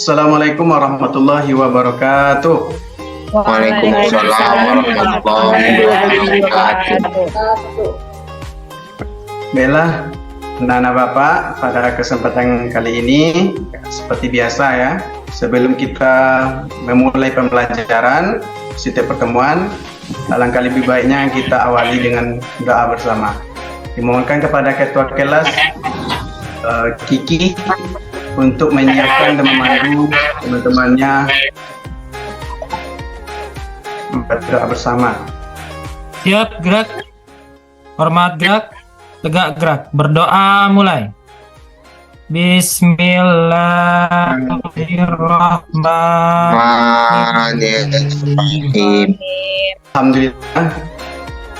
Assalamualaikum warahmatullahi wabarakatuh. Waalaikumsalam warahmatullahi wabarakatuh. Baiklah, anak-anak Bapak, pada kesempatan kali ini seperti biasa ya, sebelum kita memulai pembelajaran setiap pertemuan, alangkah lebih baiknya kita awali dengan doa bersama. Dimohonkan kepada ketua kelas Kiki untuk menyiapkan dan memandu teman-temannya berdoa bersama. Siap, gerak. Hormat, gerak. Tegak, gerak. Berdoa mulai. Bismillahirrahmanirrahim. Alhamdulillah,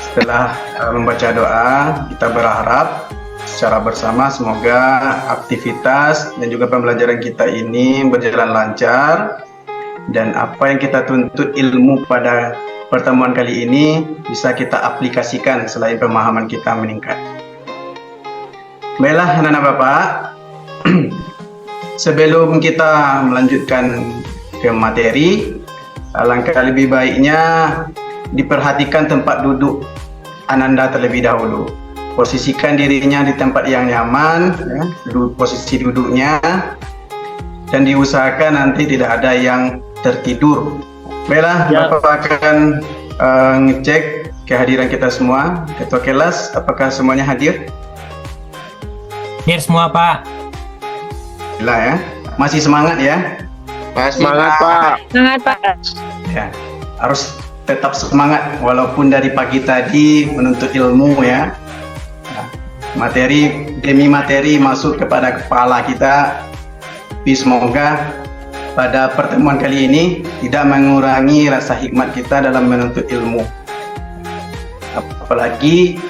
setelah membaca doa, kita berharap secara bersama semoga aktivitas dan juga pembelajaran kita ini berjalan lancar, dan apa yang kita tuntut ilmu pada pertemuan kali ini bisa kita aplikasikan selain pemahaman kita meningkat. Baiklah anak-anak Bapak, sebelum kita melanjutkan ke materi, alangkah lebih baiknya diperhatikan tempat duduk Ananda terlebih dahulu. Posisikan dirinya di tempat yang nyaman, ya, posisi duduknya, dan diusahakan nanti tidak ada yang tertidur. Baiklah, ya. Bapak akan ngecek kehadiran kita semua. Ketua kelas, apakah semuanya hadir? Hadir semua, Pak. Alhamdulillah ya. Masih semangat ya? Masih semangat, Pak. Semangat, Pak. Ya, harus tetap semangat walaupun dari pagi tadi menuntut ilmu ya. Materi demi materi masuk kepada kepala kita. Tapi semoga pada pertemuan kali ini tidak mengurangi rasa hikmat kita dalam menuntut ilmu. Apalagi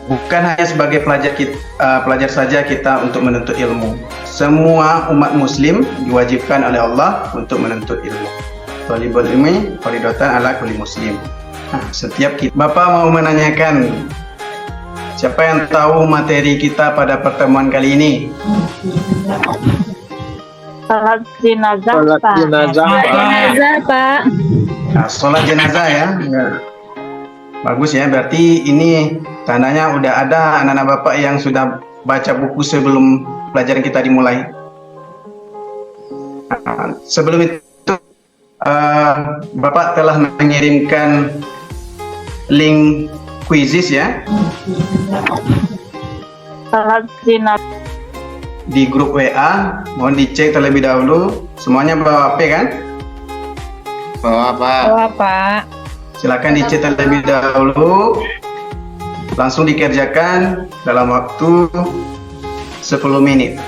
bukan hanya sebagai pelajar saja kita untuk menuntut ilmu. Semua umat muslim diwajibkan oleh Allah untuk menuntut ilmu. Thalibul ilmi fardhatun ala kulli muslim. Setiap kita, Bapak mau menanyakan, siapa yang tahu materi kita pada pertemuan kali ini? Salat jenazah, Salat Pak. jenazah, Pak. Jenazah, Pak. Nah, sholat jenazah ya. Bagus ya, berarti ini tandanya udah ada anak-anak Bapak yang sudah baca buku sebelum pelajaran kita dimulai. Sebelum itu Bapak telah mengirimkan link kuisis ya Salat jenazah. di grup WA. Mohon dicek terlebih dahulu. Semuanya bawa HP kan? Bawa, Pak. Bawa, Pak. Silakan dicek terlebih dahulu. Langsung dikerjakan dalam waktu 10 menit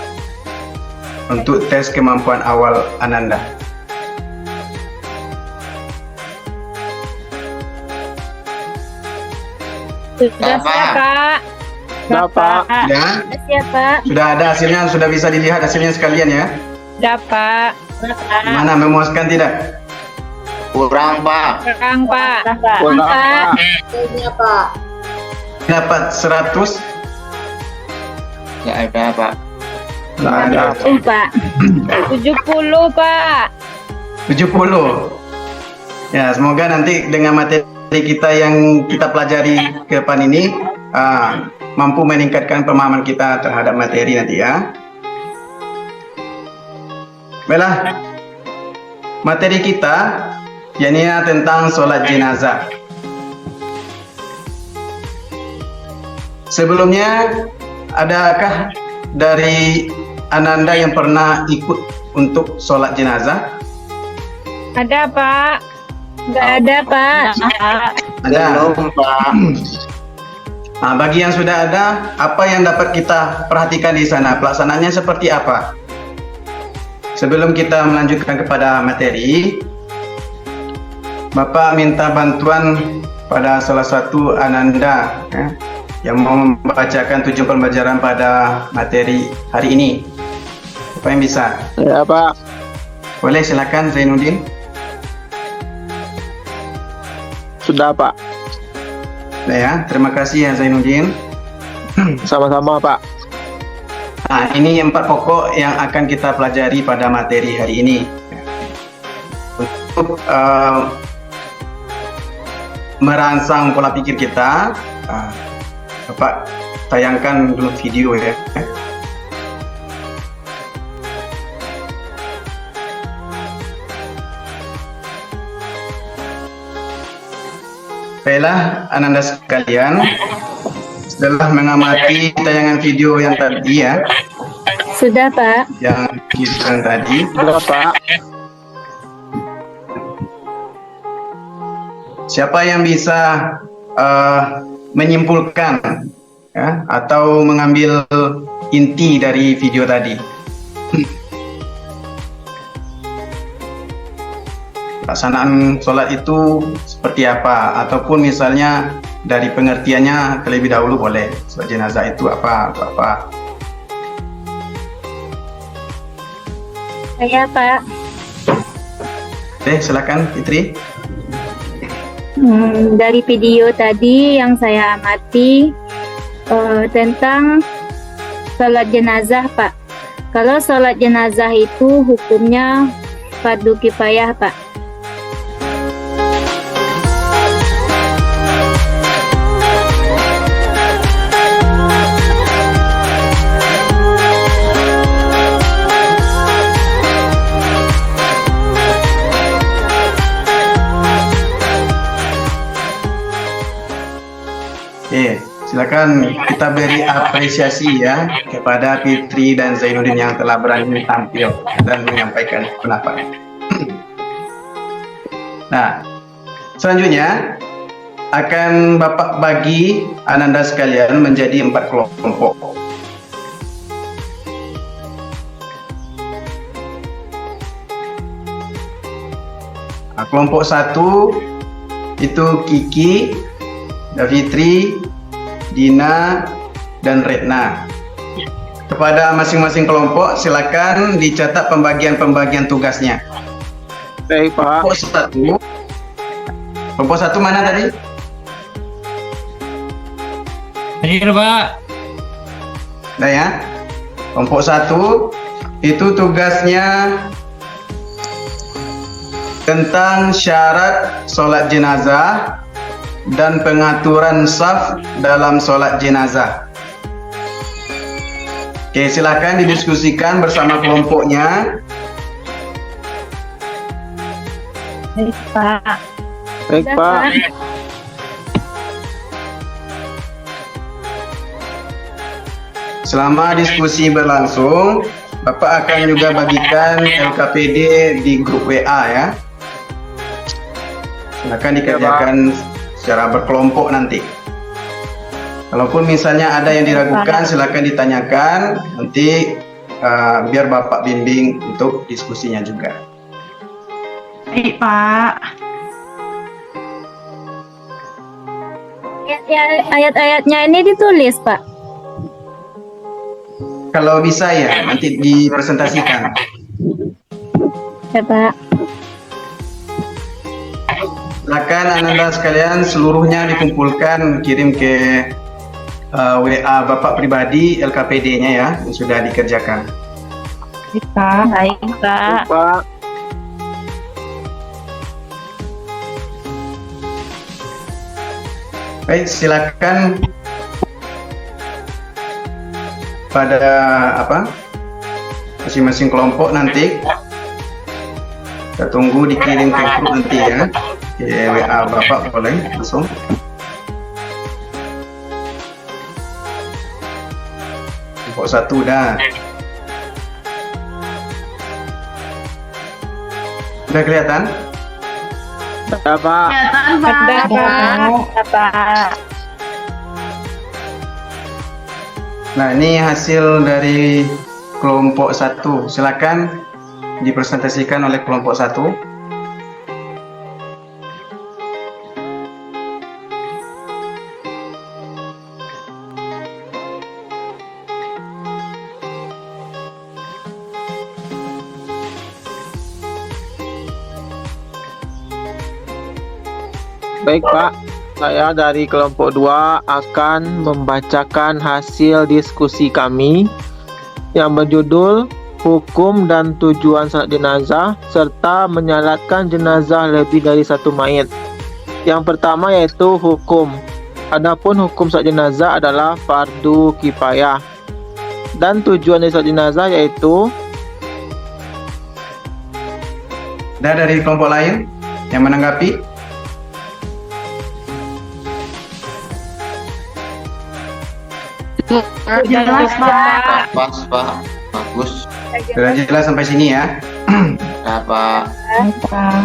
untuk tes kemampuan awal Ananda. Sudah siap, Pak. Sudah, Pak. Ya, Sudah siap, Pak. sudah ada hasilnya, sudah bisa dilihat hasilnya sekalian ya. Sudah, Pak. Sudah, Pak. Gimana, memuaskan tidak? Kurang, Pak. Kurang, Pak. Kurang, Pak. Dapat 100? Nggak ada, Pak. Tidak ada. Pak. 70, Pak. 70. Ya, semoga nanti dengan materi kita yang kita pelajari ke depan ini mampu meningkatkan pemahaman kita terhadap materi nanti ya. Baiklah, materi kita yakni tentang sholat jenazah. Sebelumnya, adakah dari Ananda yang pernah ikut untuk sholat jenazah? Ada, Pak. Nggak ada, Pak. Ada. Belum, Pak. Nah, bagi yang sudah ada, apa yang dapat kita perhatikan di sana? Pelaksanaannya seperti apa? Sebelum kita melanjutkan kepada materi, Bapak minta bantuan pada salah satu Ananda ya, yang mau membacakan tujuan pembelajaran pada materi hari ini. Apa yang bisa? Ya, Pak. Boleh, silakan Zainuddin. Sudah, Pak. Nah, ya, terima kasih ya Zainuddin. Sama-sama, Pak. Nah, ini 4 pokok yang akan kita pelajari pada materi hari ini. Untuk merangsang pola pikir kita, Bapak tayangkan dulu video ya. Baiklah, Ananda sekalian, setelah mengamati tayangan video yang tadi ya, Sudah, Pak. yang kita tadi, Sudah, Pak. siapa yang bisa menyimpulkan ya, atau mengambil inti dari video tadi? Pelaksanaan sholat itu seperti apa, ataupun misalnya dari pengertiannya terlebih dahulu boleh. Sholat jenazah itu apa? Saya, Pak. Oke, silakan Fitri. Dari video tadi yang saya amati tentang sholat jenazah, Pak. Kalau sholat jenazah itu hukumnya fardu kifayah, Pak. Oke, silakan kita beri apresiasi ya kepada Fitri dan Zainuddin yang telah berani tampil dan menyampaikan pendapat. Nah, selanjutnya akan Bapak bagi Ananda sekalian menjadi 4 kelompok. Nah, kelompok 1 itu Kiki, Fitri, Dina, dan Retna. Kepada masing-masing kelompok silakan dicatat pembagian tugasnya. Baik, Pak. Kelompok satu mana tadi? Hadir, Pak. Nah ya, kelompok 1 itu tugasnya tentang syarat sholat jenazah dan pengaturan saf dalam sholat jenazah. Oke, silakan didiskusikan bersama kelompoknya. Baik, Pak. Baik, Sudah, Pak. Selama diskusi berlangsung, Bapak akan juga bagikan LKPD di grup WA ya. Silakan dikerjakan secara berkelompok nanti. Kalaupun misalnya ada yang diragukan, silakan ditanyakan. Nanti biar Bapak bimbing untuk diskusinya juga. Baik, Pak. Ayat-ayatnya ini ditulis, Pak. Kalau bisa ya, nanti dipresentasikan. Ya, Pak. Silakan Ananda sekalian seluruhnya dikumpulkan, kirim ke WA Bapak pribadi LKPD-nya ya, yang sudah dikerjakan. Baik, Pak. Baik, Pak. Baik, Pak. Baik, silakan pada masing-masing kelompok nanti. Kita tunggu dikirim ke grup nanti ya. Ke WA Bapak boleh langsung. Kelompok 1 dah. Sudah kelihatan? Sudah, Pak. Kelihatan, Pak. Ada, Pak. Pak. Nah, ini hasil dari kelompok 1. Silakan dipresentasikan oleh kelompok 1. Baik, Pak. Saya dari kelompok 2 akan membacakan hasil diskusi kami yang berjudul Hukum dan Tujuan Salat Jenazah serta menyalatkan jenazah lebih dari satu mayit. Yang pertama yaitu hukum. Adapun hukum salat jenazah adalah fardu kifayah. Dan tujuan dari salat jenazah yaitu dari kelompok lain yang menanggapi? Jelas, Pak. Pas, Pak. Bagus. Sudah jelas sampai sini ya. Ya, Pak.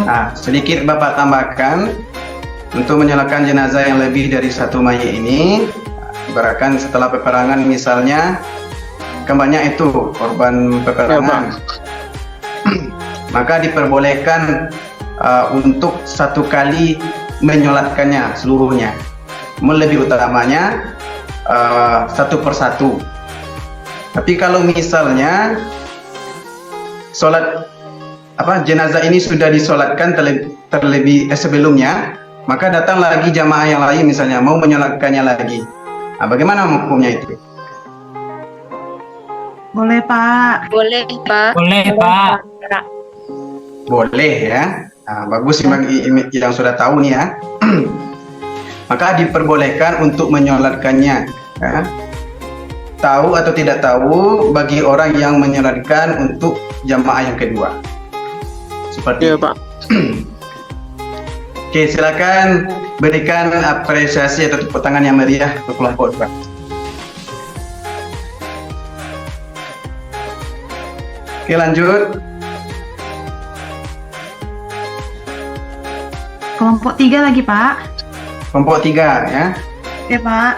Nah, sedikit Bapak tambahkan untuk menyalakan jenazah yang lebih dari satu mayit ini. Ibaratkan setelah peperangan misalnya, kan banyak itu korban peperangan. Maka diperbolehkan untuk satu kali menyolatkannya seluruhnya. Lebih utamanya satu persatu. Tapi kalau misalnya solat jenazah ini sudah disolatkan terlebih sebelumnya, maka datang lagi jamaah yang lain misalnya mau menyolatkannya lagi. Nah, bagaimana hukumnya itu? Boleh, Pak. Boleh, Pak. Boleh, Pak. Boleh ya. Nah, bagus yang sudah tahu nih ya. Maka diperbolehkan untuk menyolatkannya. Ya. Tahu atau tidak tahu bagi orang yang menyolatkan untuk jamaah yang kedua. Seperti ya, Pak. Oke, silakan berikan apresiasi atau tepuk tangan yang meriah untuk kelompok Pak. Oke, lanjut. Kelompok 3 lagi, Pak. Kelompok 3 ya. Oke, Pak.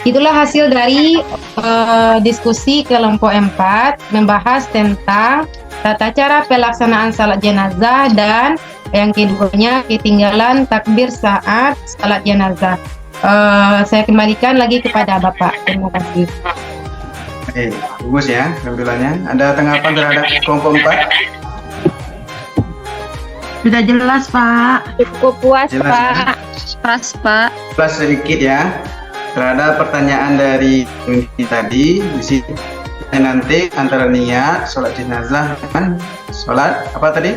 Itulah hasil dari diskusi kelompok 4 membahas tentang tata cara pelaksanaan salat jenazah dan yang keduanya ketinggalan takbir saat salat jenazah. Saya kembalikan lagi kepada Bapak. Terima kasih. Oke, bagus ya tampilannya. Ada tanggapan terhadap kelompok 4? Sudah jelas, Pak. Cukup puas, Jelas, Pak. Pas, Pak. Plus sedikit ya terhadap pertanyaan dari ini tadi di sini nanti antara niat sholat jenazah dan sholat apa tadi?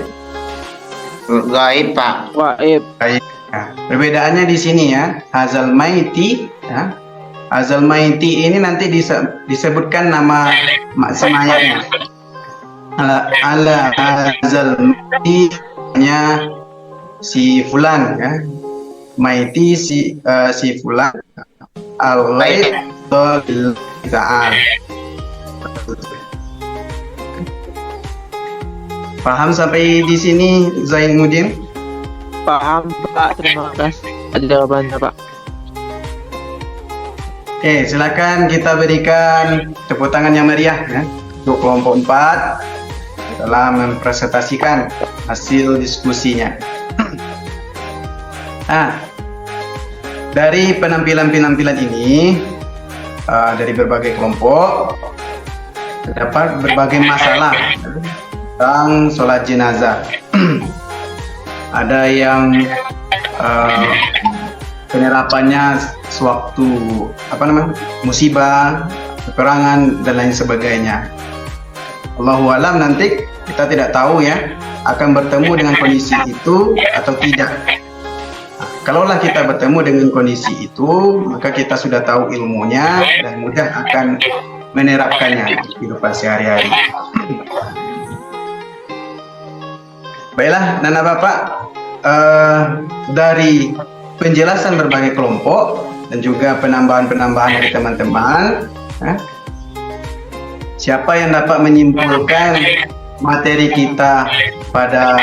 Gaib, Pak. Waib. Nah, perbedaannya di sini ya, hazal maiti ya. Hazal maiti ini nanti disebutkan nama semayatnya. Ala hazal maiti nya si fulan ya. Maiti si fulan. Al-ghaib ta'al. Paham sampai di sini Zainuddin? Paham, Pak. Terima kasih. Ada jawabannya, Pak. Oke, silakan kita berikan tepuk tangan yang meriah ya untuk kelompok 4 dalam mempresentasikan hasil diskusinya. Dari penampilan-penampilan ini dari berbagai kelompok terdapat berbagai masalah tentang sholat jenazah. Ada yang penerapannya sewaktu musibah, kekurangan dan lain sebagainya. Allahu alam, nanti kita tidak tahu ya akan bertemu dengan kondisi itu atau tidak. Nah, kalaulah kita bertemu dengan kondisi itu, maka kita sudah tahu ilmunya dan mudah akan menerapkannya di kehidupan sehari-hari. Baiklah, Nana Bapak, dari penjelasan berbagai kelompok dan juga penambahan-penambahan dari teman-teman, siapa yang dapat menyimpulkan materi kita pada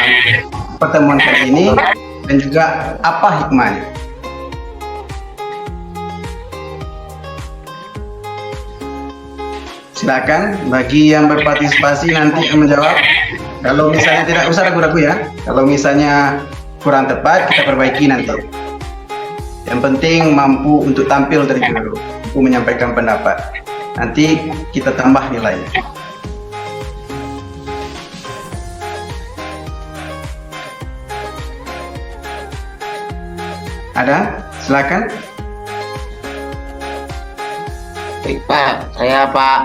pertemuan kali ini dan juga apa hikmahnya? Silakan bagi yang berpartisipasi nanti yang menjawab. Kalau misalnya tidak usah ragu-ragu ya. Kalau misalnya kurang tepat, kita perbaiki nanti. Yang penting mampu untuk tampil terlebih dahulu, mampu menyampaikan pendapat. Nanti kita tambah nilainya. Ada? Silakan. Baik Pak, saya Pak.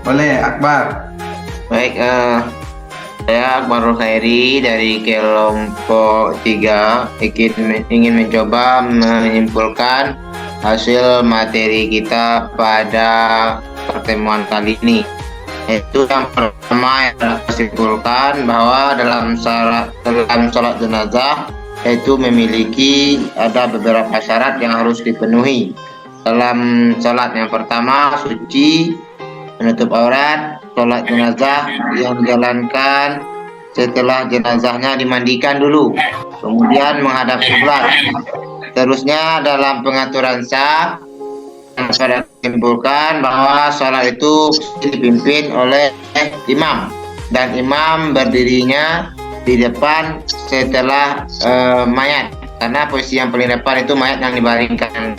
Boleh, Akbar. Baik, saya Akbarul Khairi dari kelompok 3 ingin mencoba menyimpulkan hasil materi kita pada pertemuan kali ini. Itu yang pertama yang dapat disimpulkan bahwa dalam sholat jenazah itu memiliki ada beberapa syarat yang harus dipenuhi. Dalam sholat yang pertama, suci, menutup aurat. Sholat jenazah yang dijalankan setelah jenazahnya dimandikan dulu, kemudian menghadap kiblat. Terusnya dalam pengaturan saf, dapat disimpulkan bahwa sholat itu dipimpin oleh imam dan imam berdirinya di depan setelah mayat, karena posisi yang paling depan itu mayat yang dibaringkan.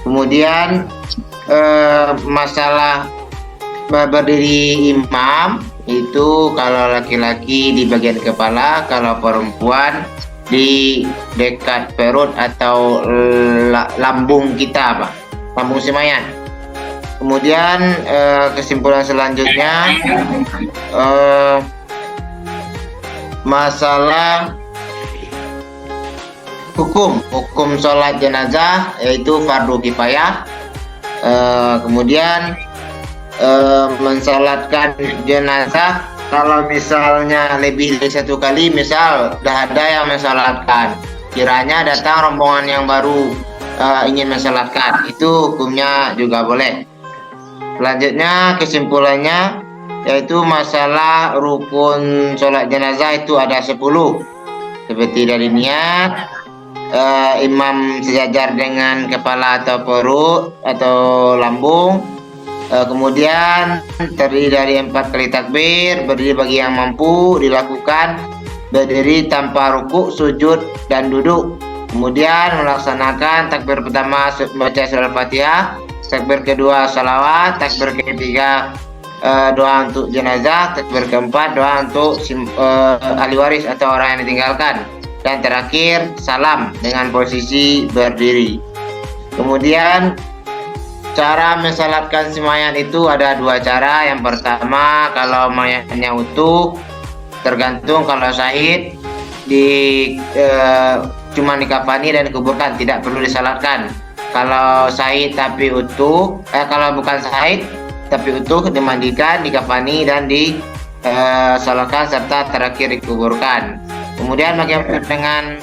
Kemudian masalah berdiri imam itu kalau laki-laki di bagian kepala, kalau perempuan di dekat perut atau lambung kita, Pak, lambung si mayat. Kemudian kesimpulan selanjutnya masalah hukum sholat jenazah, yaitu fardu kifayah. Kemudian mensalatkan jenazah, kalau misalnya lebih dari satu kali, misal dah ada yang mensalatkan, kiranya datang rombongan yang baru ingin mensalatkan, itu hukumnya juga boleh. Selanjutnya kesimpulannya yaitu masalah rukun sholat jenazah itu ada 10, seperti dari niat, imam sejajar dengan kepala atau perut atau lambung, kemudian terdiri dari 4 kali takbir, berdiri bagi yang mampu dilakukan, berdiri tanpa rukuk, sujud dan duduk, kemudian melaksanakan takbir pertama baca surah Al-Fatihah, takbir kedua salawat, takbir ketiga doa untuk jenazah, takbir keempat doa untuk ahli waris atau orang yang ditinggalkan, dan terakhir salam dengan posisi berdiri. Kemudian cara mensalatkan si mayat itu ada 2 cara. Yang pertama, kalau mayatnya utuh, tergantung, kalau syahid cuma dikafani dan dikuburkan, tidak perlu disalatkan. Kalau syahid tapi utuh, kalau bukan syahid tapi utuh, dimandikan, dikafani dan disalatkan serta terakhir dikuburkan. Kemudian bagaimana dengan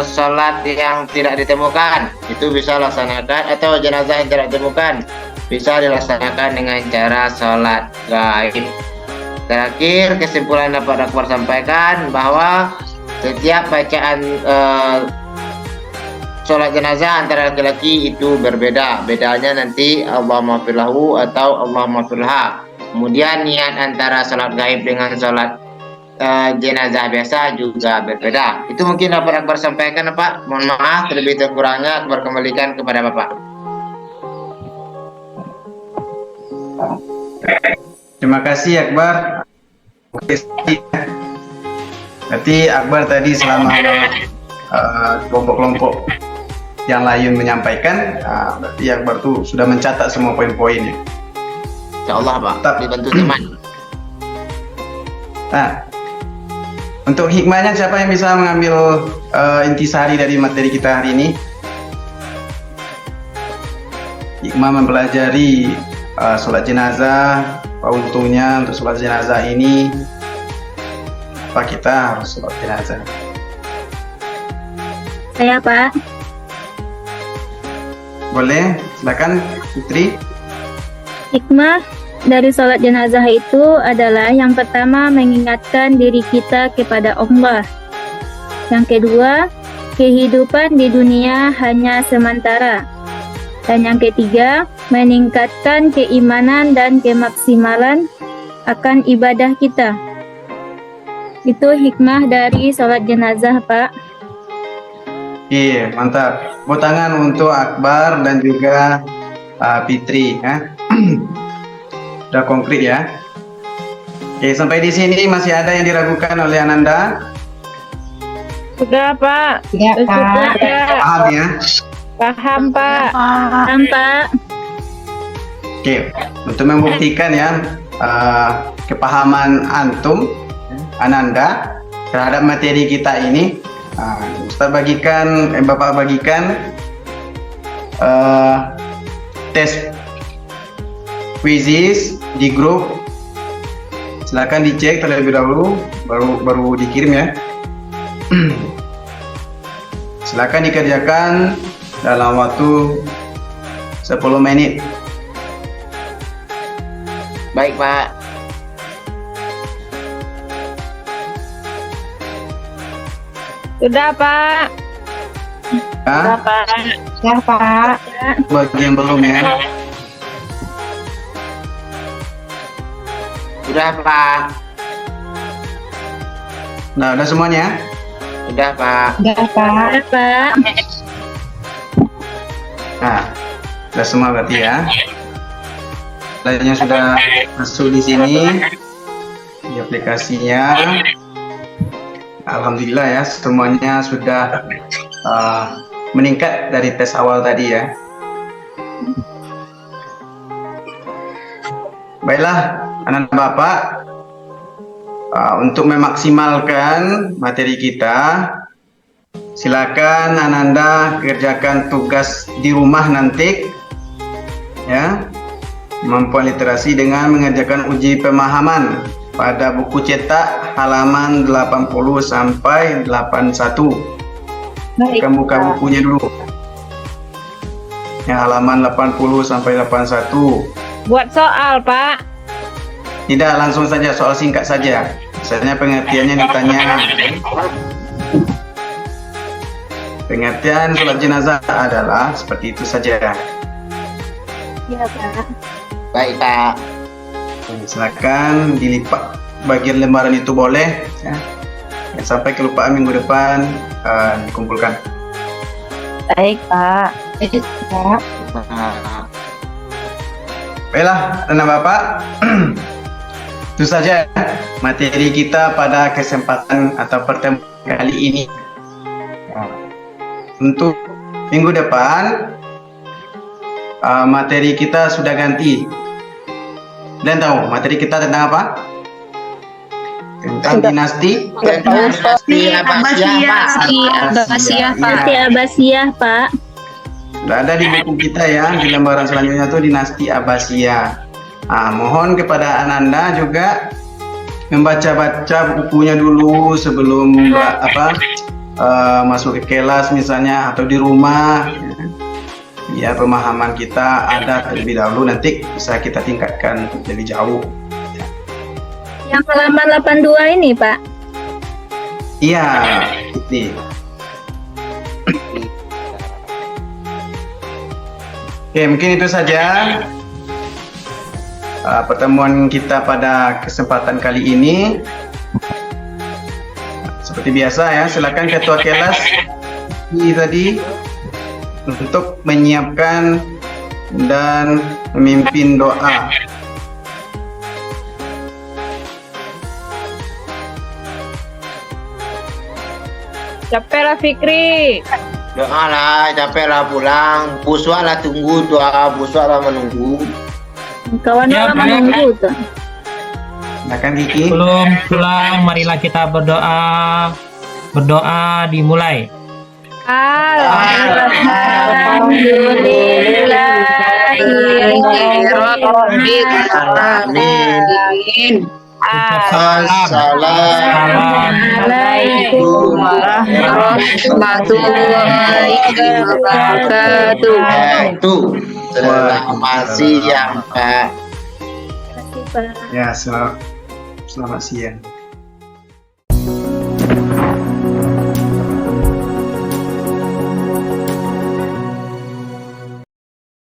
sholat yang tidak ditemukan, itu bisa laksanakan, atau jenazah yang tidak ditemukan bisa dilaksanakan dengan cara sholat gaib. Terakhir, kesimpulan dapat Akbar sampaikan bahwa setiap bacaan sholat jenazah antara laki-laki itu berbeda. Bedanya nanti Allahumma firlahu atau Allahumma firha. Kemudian niat antara sholat gaib dengan sholat jenazah biasa juga berbeda. Itu mungkin dapat Akbar sampaikan, Pak. Mohon maaf terlebih kurangnya, Akbar kembalikan kepada Bapak. Terima kasih Akbar. Berarti Akbar tadi selama kelompok-kelompok yang lain menyampaikan, berarti Akbar tuh sudah mencatat semua poin-poinnya. Insya Allah Pak, Tetap. dibantu teman. Nah, untuk hikmahnya siapa yang bisa mengambil intisari dari materi kita hari ini? Hikmah mempelajari sholat jenazah, apa untungnya untuk sholat jenazah ini? Apa kita harus sholat jenazah? Saya Pak. Boleh, silakan Putri. Hikmah dari sholat jenazah itu adalah yang pertama mengingatkan diri kita kepada Allah. Yang kedua, kehidupan di dunia hanya sementara. Dan yang ketiga, meningkatkan keimanan dan kemaksimalan akan ibadah kita. Itu hikmah dari sholat jenazah, Pak. Iya, mantap. Tepuk tangan untuk Akbar dan juga Fitri. Ya. Udah konkret ya. Oke, sampai di sini masih ada yang diragukan oleh Ananda? Sudah, Pak. Ya, Pak. Paham ya? Paham, Pak. Pak. Nampak? Oke, untuk membuktikan ya kepahaman antum, Ananda, terhadap materi kita ini, Ustaz bagikan, Bapak bagikan tes quizzes di grup. Silakan dicek terlebih dahulu, baru dikirim ya. Silakan dikerjakan dalam waktu 10 menit. Baik Pak. Sudah, Pak. Nah, Pak. Ya, Pak. bagi yang belum ya. Sudah Pak. Nah, udah semuanya? Sudah Pak. Ya, Pak. Ya, Pak. Nah, udah semua berarti ya. Lainnya sudah masuk di sini di aplikasinya. Alhamdulillah ya, semuanya sudah meningkat dari tes awal tadi ya. Baiklah, anak Bapak, untuk memaksimalkan materi kita, silakan Ananda kerjakan tugas di rumah nanti ya. Kemampuan literasi dengan mengerjakan uji pemahaman pada buku cetak halaman 80 sampai 81. Baik. Kita buka bukunya dulu. Ya, halaman 80 sampai 81. Buat soal, Pak. Tidak, langsung saja soal singkat saja. Misalnya pengertiannya ditanya. Pengertian sholat jenazah adalah seperti itu saja. Ya, Pak. Baik Pak. Silakan dilipat bagian lembaran itu boleh ya. Sampai kelupaan minggu depan dikumpulkan. Baik, Pak. Baik, Pak. Baiklah, anak Bapak. Itu saja materi kita pada kesempatan atau pertemuan kali ini. Untuk minggu depan materi kita sudah ganti. Dan tahu materi kita tentang apa? Tentang dinasti. Tentang dinasti Abbasiyah Pak. Abbasiyah, Pak. Iya. Dinasti Abbasiyah, Pak. Sudah ada di buku kita ya, di lembaran selanjutnya itu dinasti Abbasiyah. Mohon kepada Ananda juga membaca-baca bukunya dulu sebelum masuk ke kelas misalnya atau di rumah. Ya, pemahaman kita ada terlebih dahulu, nanti bisa kita tingkatkan lebih jauh. Yang halaman 82 ini, Pak. Iya, itu. Oke, mungkin itu saja pertemuan kita pada kesempatan kali ini. Seperti biasa ya, silakan ketua kelas tadi untuk menyiapkan dan memimpin doa. Capek lah, Fikri. Doa lah, capek lah pulang. Buswa lah tunggu, doa buswa lah menunggu. Kawan Ya, lama boleh. menunggu tuh. Silakan Kiki. Sebelum pulang, marilah kita berdoa. Berdoa dimulai. Amin. Assalamualaikum warahmatullahi wabarakatuh. Selamat siang, Pak. Terima kasih, Pak. Ya, selamat siang.